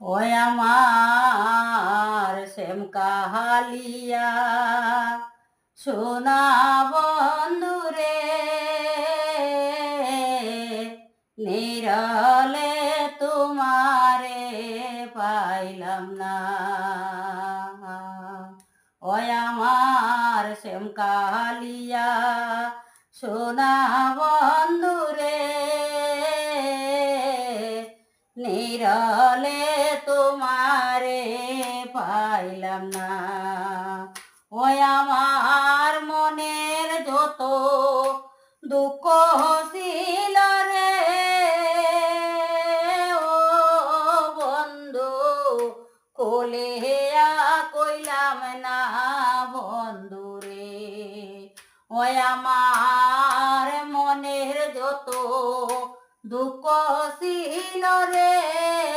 ওই আমার শ্যাম কাহালিয়া সোনা বন্ধু রে, নিরলে তোমারে পাইলাম না। ওই আমার শ্যাম কাহালিয়া সোনা বন্ধু রে, নিরলে তোমারে পাইলাম না। ওই আমার মনের যত দুঃখ ছিল রে,